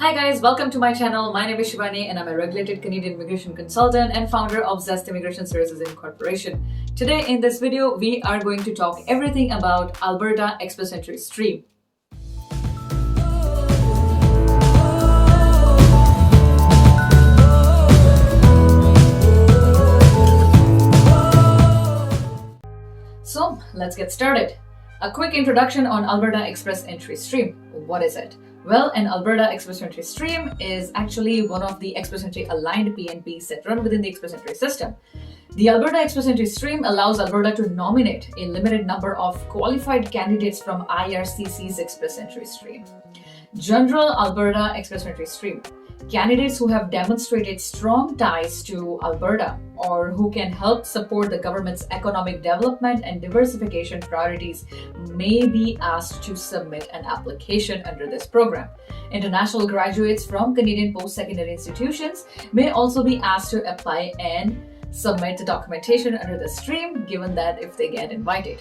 Hi guys, welcome to my channel. My name is Shivani and I'm a regulated Canadian immigration consultant and founder of Zeste Immigration Services Incorporation. Today in this video, we are going to talk everything about Alberta Express Entry Stream. So let's get started. A quick introduction on Alberta Express Entry Stream. What is it? Well, an Alberta Express Entry Stream is actually one of the Express Entry aligned PNPs that run within the Express Entry system. The Alberta Express Entry Stream allows Alberta to nominate a limited number of qualified candidates from IRCC's Express Entry Stream. General Alberta Express Entry Stream. Candidates who have demonstrated strong ties to Alberta or who can help support the government's economic development and diversification priorities may be asked to submit an application under this program. International graduates from Canadian post-secondary institutions may also be asked to apply and submit the documentation under the stream, given that if they get invited.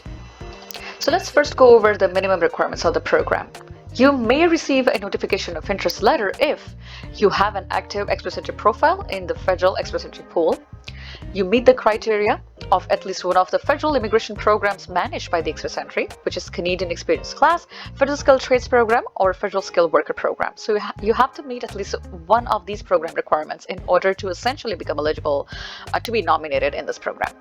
So let's first go over the minimum requirements of the program. You may receive a notification of interest letter if you have an active Express Entry profile in the federal Express Entry pool, you meet the criteria of at least one of the federal immigration programs managed by the Express Entry, which is Canadian Experience Class, Federal Skilled Trades Program, or Federal Skilled Worker Program. So you have to meet at least one of these program requirements in order to essentially become eligible to be nominated in this program.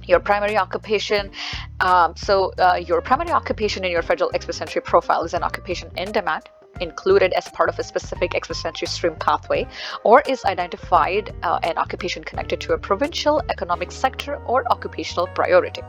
Your primary occupation. Your primary occupation in your federal Express Entry profile is an occupation in demand, included as part of a specific Express Entry stream pathway, or is identified an occupation connected to a provincial economic sector or occupational priority.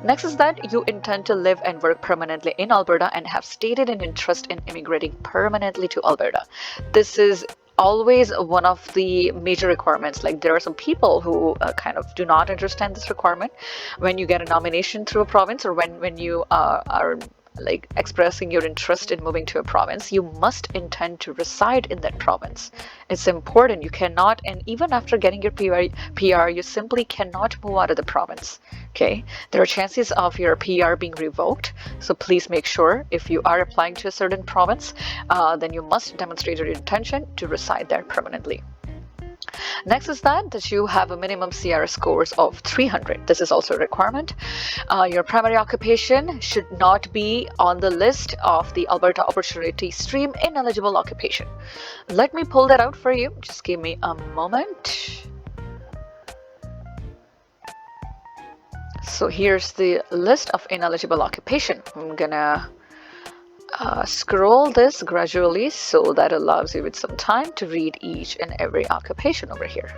Next is that you intend to live and work permanently in Alberta and have stated an interest in immigrating permanently to Alberta. This is always one of the major requirements. Like, there are some people who kind of do not understand this requirement. When you get a nomination through a province, or when you are like expressing your interest in moving to a province, you must intend to reside in that province. It's important. You cannot, and even after getting your PR, you simply cannot move out of the province. Okay, there are chances of your PR being revoked, so please make sure if you are applying to a certain province, then you must demonstrate your intention to reside there permanently. Next is that you have a minimum CRS scores of 300. This is also a requirement. Your primary occupation should not be on the list of the Alberta Opportunity Stream ineligible occupation. Let me pull that out for you. Just give me a moment. So here's the list of ineligible occupation. I'm gonna scroll this gradually so that allows you with some time to read each and every occupation over here.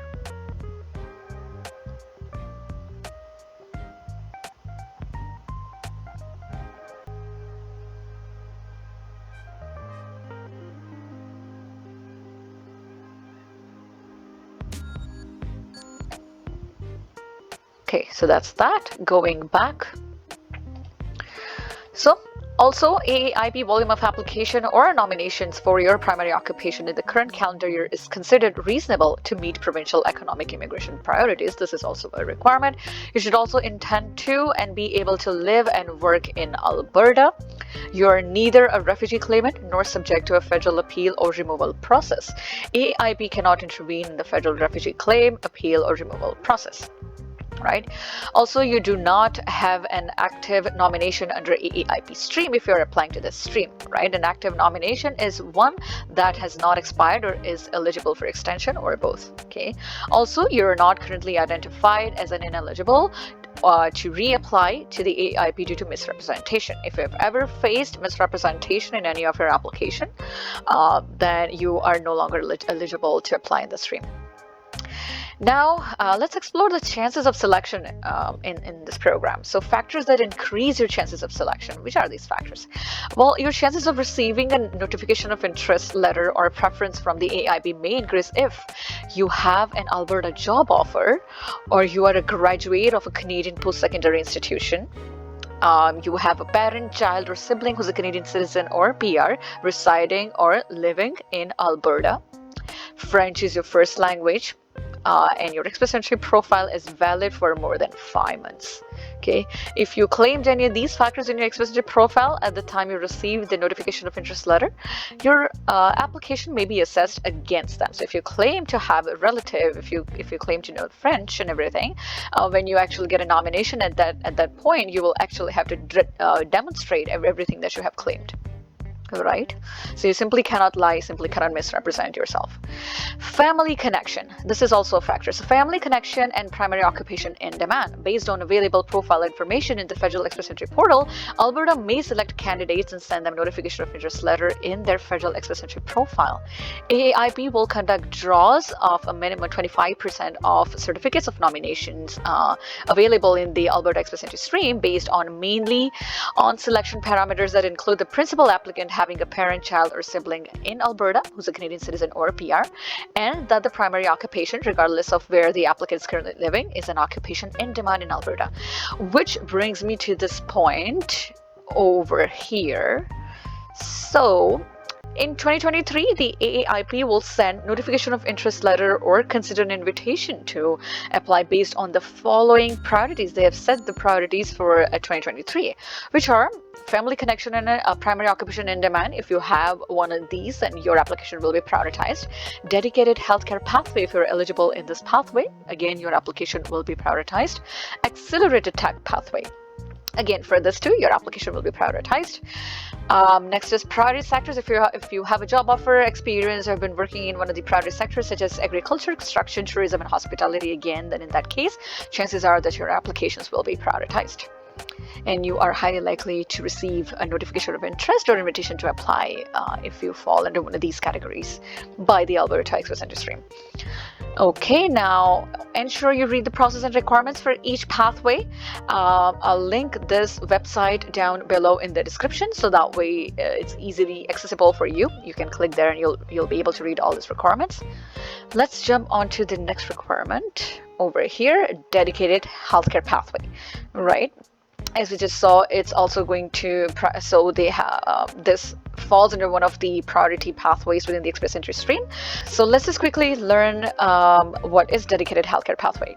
Okay, so that's that. Going back. So also, AAIP volume of application or nominations for your primary occupation in the current calendar year is considered reasonable to meet provincial economic immigration priorities. This is also a requirement. You should also intend to and be able to live and work in Alberta. You're neither a refugee claimant nor subject to a federal appeal or removal process. AAIP cannot intervene in the federal refugee claim, appeal, or removal process. Right. Also, you do not have an active nomination under AAIP stream if you're applying to this stream. Right. An active nomination is one that has not expired or is eligible for extension, or both. Okay. Also, you're not currently identified as an ineligible to reapply to the AAIP due to misrepresentation. If you've ever faced misrepresentation in any of your application, then you are no longer eligible to apply in the stream. Now, let's explore the chances of selection in this program. So factors that increase your chances of selection. Which are these factors? Well, your chances of receiving a notification of interest letter or preference from the AIB may increase if you have an Alberta job offer, or you are a graduate of a Canadian post-secondary institution. You have a parent, child, or sibling who's a Canadian citizen or PR residing or living in Alberta. French is your first language. And your Express Entry profile is valid for more than 5 months. Okay, if you claimed any of these factors in your express entry profile at the time you received the notification of interest letter, your application may be assessed against them. So if you claim to have a relative, if you claim to know French and everything, when you actually get a nomination at that point, you will actually have to demonstrate everything that you have claimed. Right? So you simply cannot lie, simply cannot misrepresent yourself. Family connection. This is also a factor. So family connection and primary occupation in demand. Based on available profile information in the Federal Express Entry portal, Alberta may select candidates and send them notification of interest letter in their Federal Express Entry profile. AAIP will conduct draws of a minimum 25% of certificates of nominations available in the Alberta Express Entry stream based on mainly on selection parameters that include the principal applicant having a parent, child, or sibling in Alberta who's a Canadian citizen or a PR, and that the primary occupation, regardless of where the applicant is currently living, is an occupation in demand in Alberta. Which brings me to this point over here. So in 2023, the AAIP will send notification of interest letter or consider an invitation to apply based on the following priorities. They have set the priorities for 2023, which are family connection and a primary occupation in demand. If you have one of these, then your application will be prioritized. Dedicated healthcare pathway. If you're eligible in this pathway, again, your application will be prioritized. Accelerated tech pathway. Again, for this too, your application will be prioritized. Next is priority sectors. If you have a job offer, experience, or have been working in one of the priority sectors such as agriculture, construction, tourism, and hospitality, again, then in that case, chances are that your applications will be prioritized. And you are highly likely to receive a notification of interest or invitation to apply if you fall under one of these categories by the Alberta Express Entry stream. Okay, now ensure you read the process and requirements for each pathway. I'll link this website down below in the description, so that way it's easily accessible for you. You can click there and you'll be able to read all these requirements. Let's jump on to the next requirement over here, dedicated healthcare pathway, right? As we just saw, it's also going to, so they have, this falls under one of the priority pathways within the Express Entry stream. So let's just quickly learn what is dedicated healthcare pathway.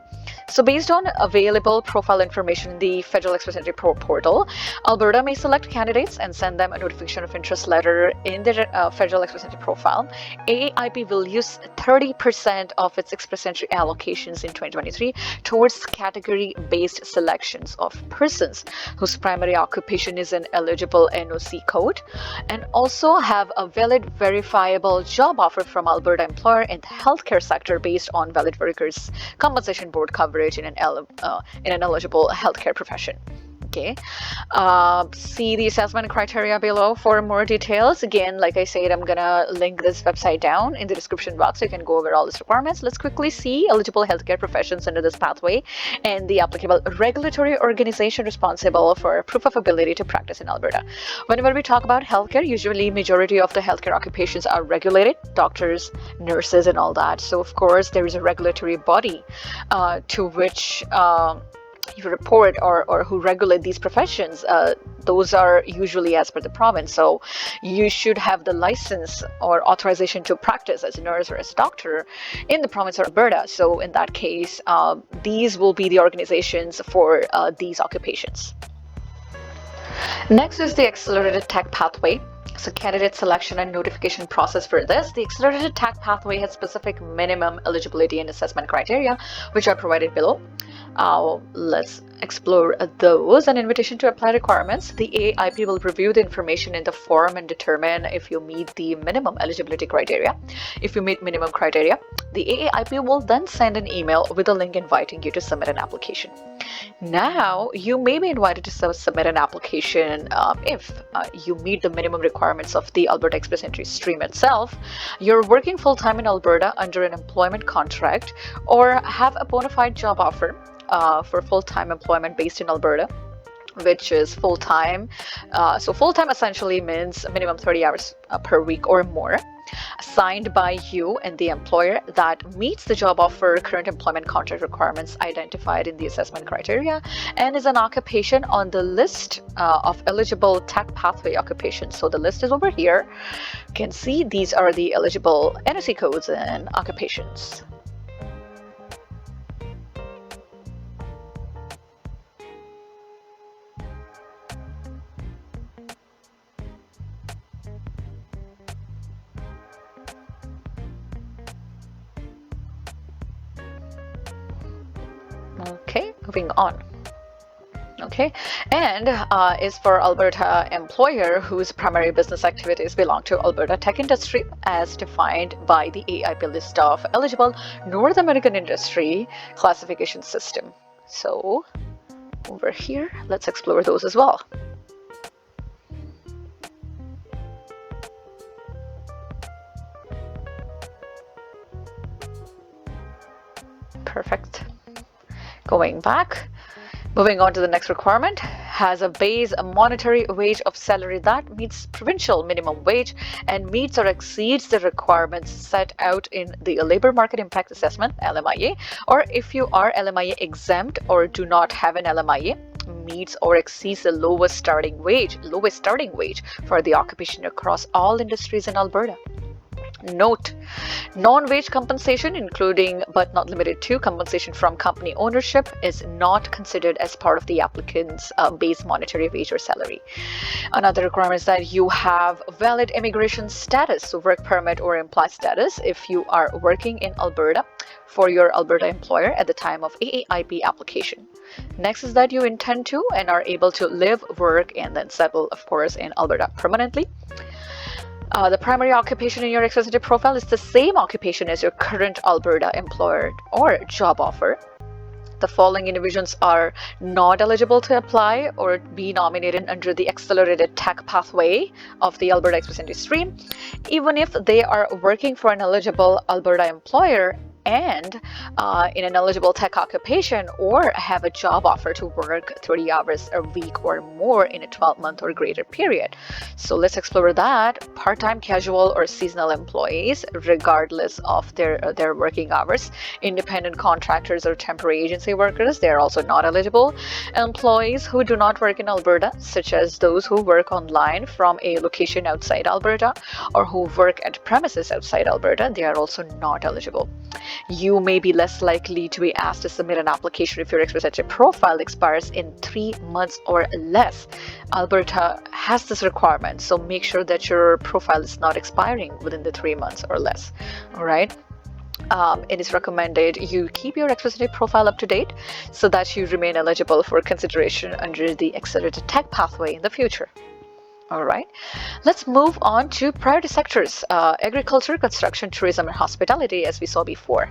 So based on available profile information in the Federal Express Entry portal, Alberta may select candidates and send them a notification of interest letter in their Federal Express Entry profile. AAIP will use 30% of its Express Entry allocations in 2023 towards category-based selections of persons whose primary occupation is an eligible NOC code, and also have a valid verifiable job offer from Alberta employer in the healthcare sector based on valid workers compensation board coverage in an eligible healthcare profession. Okay, see the assessment criteria below for more details. Again, like I said, I'm gonna link this website down in the description box so you can go over all these requirements. Let's quickly see eligible healthcare professions under this pathway and the applicable regulatory organization responsible for proof of ability to practice in Alberta. Whenever we talk about healthcare, usually majority of the healthcare occupations are regulated, doctors, nurses, and all that. So of course there is a regulatory body to which you report or who regulate these professions. Those are usually as per the province, so you should have the license or authorization to practice as a nurse or as a doctor in the province of Alberta. So in that case, these will be the organizations for these occupations. Next is the accelerated tech pathway. So candidate selection and notification process for this. The accelerated tech pathway has specific minimum eligibility and assessment criteria, which are provided below. Let's explore those. An invitation to apply requirements. The AAIP will review the information in the form and determine if you meet the minimum eligibility criteria. If you meet minimum criteria, the AAIP will then send an email with a link inviting you to submit an application. Now, you may be invited to submit an application if you meet the minimum requirements of the Alberta Express Entry stream itself, you're working full-time in Alberta under an employment contract, or have a bona fide job offer for full-time employment based in Alberta, which is full-time. So full-time essentially means minimum 30 hours per week or more, assigned by you and the employer that meets the job offer current employment contract requirements identified in the assessment criteria, and is an occupation on the list of eligible tech pathway occupations. So the list is over here. You can see these are the eligible NOC codes and occupations. Okay, moving on. Okay, and is for Alberta employer whose primary business activities belong to Alberta tech industry as defined by the AIP list of eligible North American industry classification system. So over here, let's explore those as well. Perfect. Going back. Moving on to the next requirement, has a base monetary wage of salary that meets provincial minimum wage and meets or exceeds the requirements set out in the Labor Market Impact Assessment, LMIA, or if you are LMIA exempt or do not have an LMIA, meets or exceeds the lowest starting wage for the occupation across all industries in Alberta. Note, non-wage compensation, including but not limited to compensation from company ownership, is not considered as part of the applicant's base monetary wage or salary. Another requirement is that you have valid immigration status, so work permit or implied status, if you are working in Alberta for your Alberta employer at the time of AAIP application. Next is that you intend to and are able to live, work, and then settle, of course, in Alberta permanently. The primary occupation in your express profile is the same occupation as your current Alberta employer or job offer. The following individuals are not eligible to apply or be nominated under the accelerated tech pathway of the Alberta Express Entry Stream, even if they are working for an eligible Alberta employer and in an eligible tech occupation or have a job offer to work 30 hours a week or more in a 12-month or greater period. So let's explore that. Part-time, casual, or seasonal employees, regardless of their working hours. Independent contractors or temporary agency workers, they are also not eligible. Employees who do not work in Alberta, such as those who work online from a location outside Alberta or who work at premises outside Alberta, they are also not eligible. You may be less likely to be asked to submit an application if your express entry profile expires in 3 months or less. Alberta has this requirement, so make sure that your profile is not expiring within the 3 months or less. All right. It is recommended you keep your express entry profile up to date so that you remain eligible for consideration under the accelerated tech pathway in the future. All right, let's move on to priority sectors, agriculture, construction, tourism, and hospitality, as we saw before.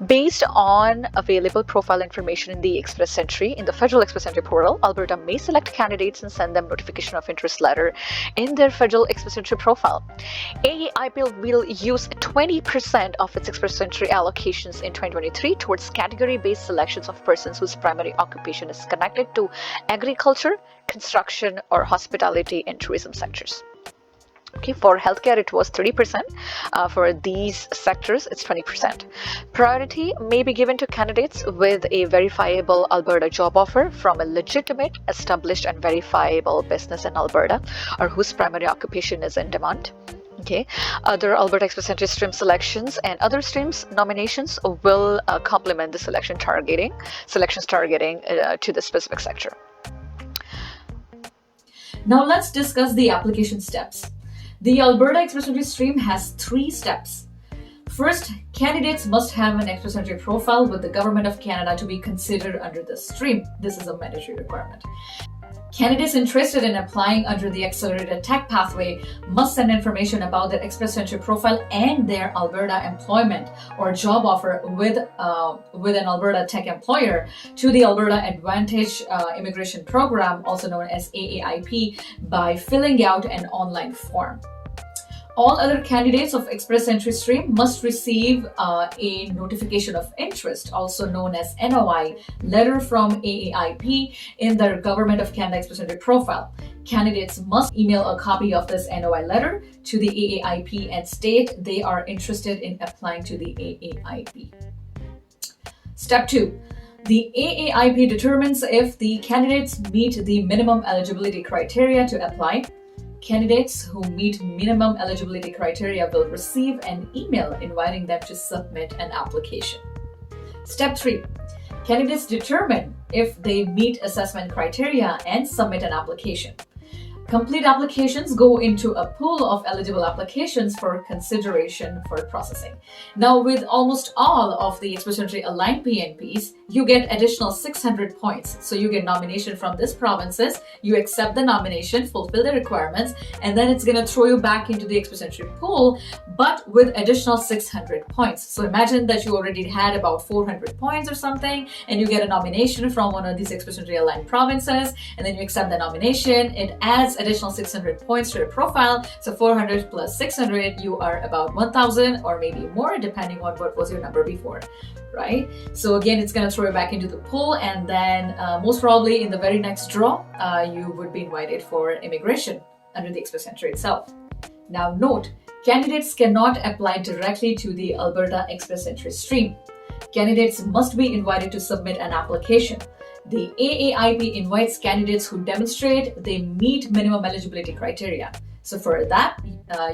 Based on available profile information in the Express Entry, in the Federal Express Entry portal, Alberta may select candidates and send them notification of interest letter in their Federal Express Entry profile. AAIP will use 20% of its Express Entry allocations in 2023 towards category-based selections of persons whose primary occupation is connected to agriculture, construction, or hospitality and tourism sectors. Okay, for healthcare it was 30%. For these sectors it's 20%. Priority may be given to candidates with a verifiable Alberta job offer from a legitimate, established, and verifiable business in Alberta or whose primary occupation is in demand. Okay, other Alberta Express Entry stream selections and other streams nominations will complement the selections targeting to the specific sector. Now let's discuss the application steps. The Alberta Express Entry stream has 3 steps. First, candidates must have an Express Entry profile with the Government of Canada to be considered under the stream. This is a mandatory requirement. Candidates interested in applying under the accelerated tech pathway must send information about their Express Entry profile and their Alberta employment or job offer with an Alberta tech employer to the Alberta Advantage Immigration Program, also known as AAIP, by filling out an online form. All other candidates of Express Entry stream must receive a notification of interest, also known as NOI, letter from AAIP in their Government of Canada Express Entry profile. Candidates must email a copy of this NOI letter to the AAIP and state they are interested in applying to the AAIP. Step 2. The AAIP determines if the candidates meet the minimum eligibility criteria to apply. Candidates who meet minimum eligibility criteria will receive an email inviting them to submit an application. Step 3. Candidates determine if they meet assessment criteria and submit an application. Complete applications go into a pool of eligible applications for consideration for processing. Now, with almost all of the Express Entry aligned PNPs, you get additional 600 points. So you get nomination from these provinces, you accept the nomination, fulfill the requirements, and then it's going to throw you back into the express entry pool, but with additional 600 points. So imagine that you already had about 400 points or something, and you get a nomination from one of these express entry aligned provinces, and then you accept the nomination. It adds additional 600 points to your profile. So 400 plus 600, you are about 1,000 or maybe more, depending on what was your number before, right? So again, it's going to throw you back into the pool, and then most probably in the very next draw, you would be invited for immigration under the express entry itself. Now note, candidates cannot apply directly to the Alberta Express Entry stream. Candidates must be invited to submit an application. The AAIP invites candidates who demonstrate they meet minimum eligibility criteria. So for that,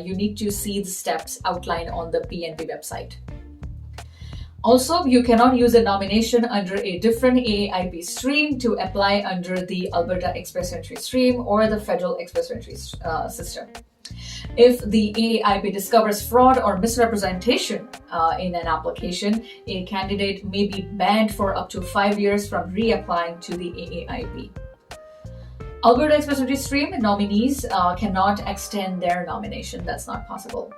you need to see the steps outlined on the PNP website. Also, you cannot use a nomination under a different AAIP stream to apply under the Alberta Express Entry stream or the Federal Express Entry system. If the AAIP discovers fraud or misrepresentation in an application, a candidate may be banned for up to 5 years from reapplying to the AAIP. Alberta Express Entry stream nominees cannot extend their nomination. That's not possible.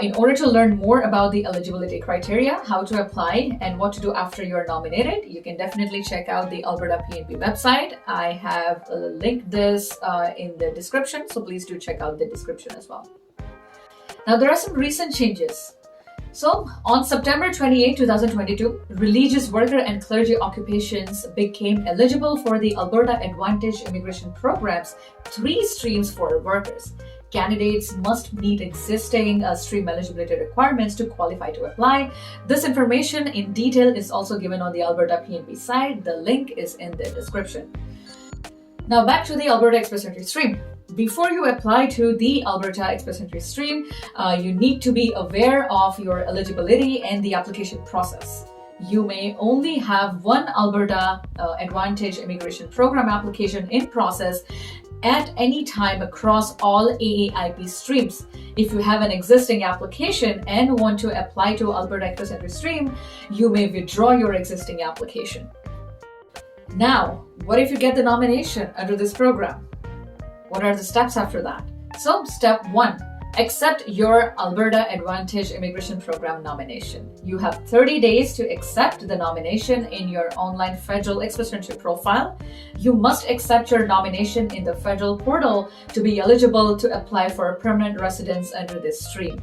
In order to learn more about the eligibility criteria, how to apply, and what to do after you're nominated, you can definitely check out the Alberta PNP website. I have linked this in the description, so please do check out the description as well. Now, there are some recent changes. So, on September 28, 2022, religious worker and clergy occupations became eligible for the Alberta Advantage Immigration Program's 3 streams for workers. Candidates must meet existing stream eligibility requirements to qualify to apply. This information in detail is also given on the Alberta PNP site. The link is in the description. Now back to the Alberta Express Entry stream. Before you apply to the Alberta Express Entry stream, you need to be aware of your eligibility and the application process. You may only have one Alberta Advantage Immigration Program application in process at any time across all AAIP streams. If you have an existing application and want to apply to Alberta Express Entry stream, you may withdraw your existing application. Now, what if you get the nomination under this program? What are the steps after that? So, step 1. Accept your Alberta Advantage Immigration Program nomination. You have 30 days to accept the nomination in your online Federal Express Entry profile. You must accept your nomination in the federal portal to be eligible to apply for permanent residence under this stream.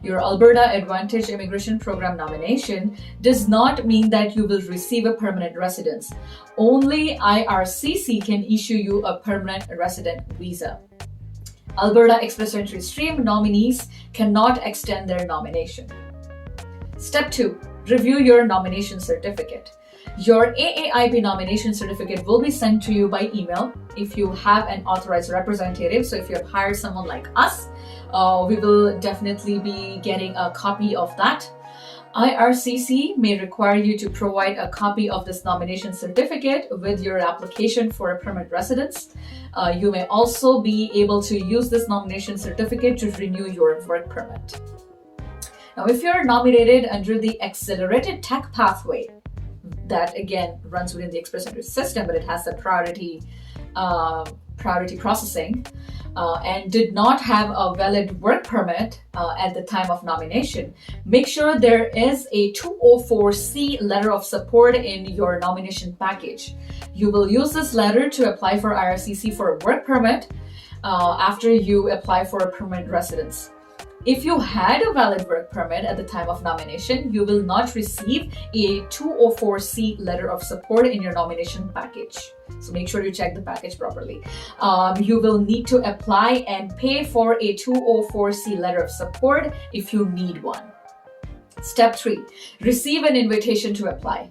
Your Alberta Advantage Immigration Program nomination does not mean that you will receive a permanent residence. Only IRCC can issue you a permanent resident visa. Alberta Express Entry stream nominees cannot extend their nomination. Step 2. Review your nomination certificate. Your AAIP nomination certificate will be sent to you by email if you have an authorized representative. So if you have hired someone like us, we will definitely be getting a copy of that. IRCC may require you to provide a copy of this nomination certificate with your application for a permanent residence. You may also be able to use this nomination certificate to renew your work permit. Now, if you're nominated under the accelerated tech pathway, that again runs within the Express Entry system, but it has a priority processing, and did not have a valid work permit at the time of nomination, make sure there is a 204C letter of support in your nomination package. You will use this letter to apply for IRCC for a work permit after you apply for a permanent residence. If you had a valid work permit at the time of nomination, you will not receive a 204C letter of support in your nomination package. So make sure you check the package properly. You will need to apply and pay for a 204C letter of support if you need one. Step 3. Receive an invitation to apply.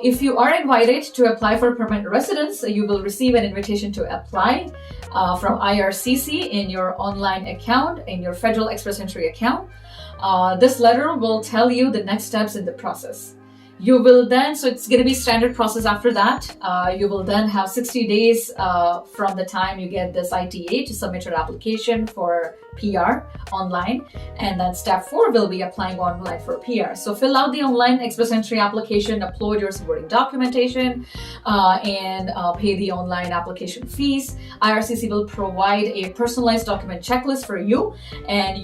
If you are invited to apply for permanent residence, you will receive an invitation to apply from IRCC in your online account, in your Federal Express Entry account. This letter will tell you the next steps in the process. You will then, so it's going to be standard process after that. You will then have 60 days from the time you get this ITA to submit your application for PR online. And then step 4 will be applying online for PR. So fill out the online express entry application, upload your supporting documentation, and pay the online application fees. IRCC will provide a personalized document checklist for you and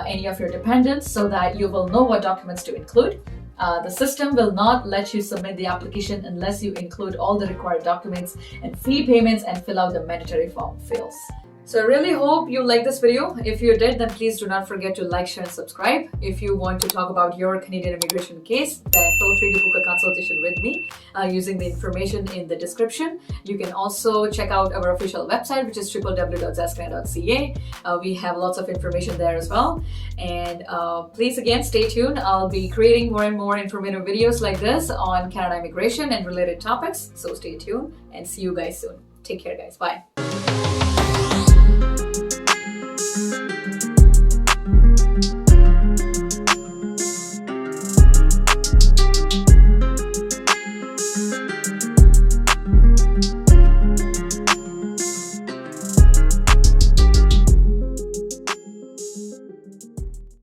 any of your dependents so that you will know what documents to include. The system will not let you submit the application unless you include all the required documents and fee payments and fill out the mandatory form fields. So I really hope you liked this video. If you did, then please do not forget to like, share, and subscribe. If you want to talk about your Canadian immigration case, then feel free to book a consultation with me using the information in the description. You can also check out our official website, which is www.zeste.ca. We have lots of information there as well. And please again, stay tuned. I'll be creating more and more informative videos like this on Canada immigration and related topics. So stay tuned and see you guys soon. Take care, guys. Bye.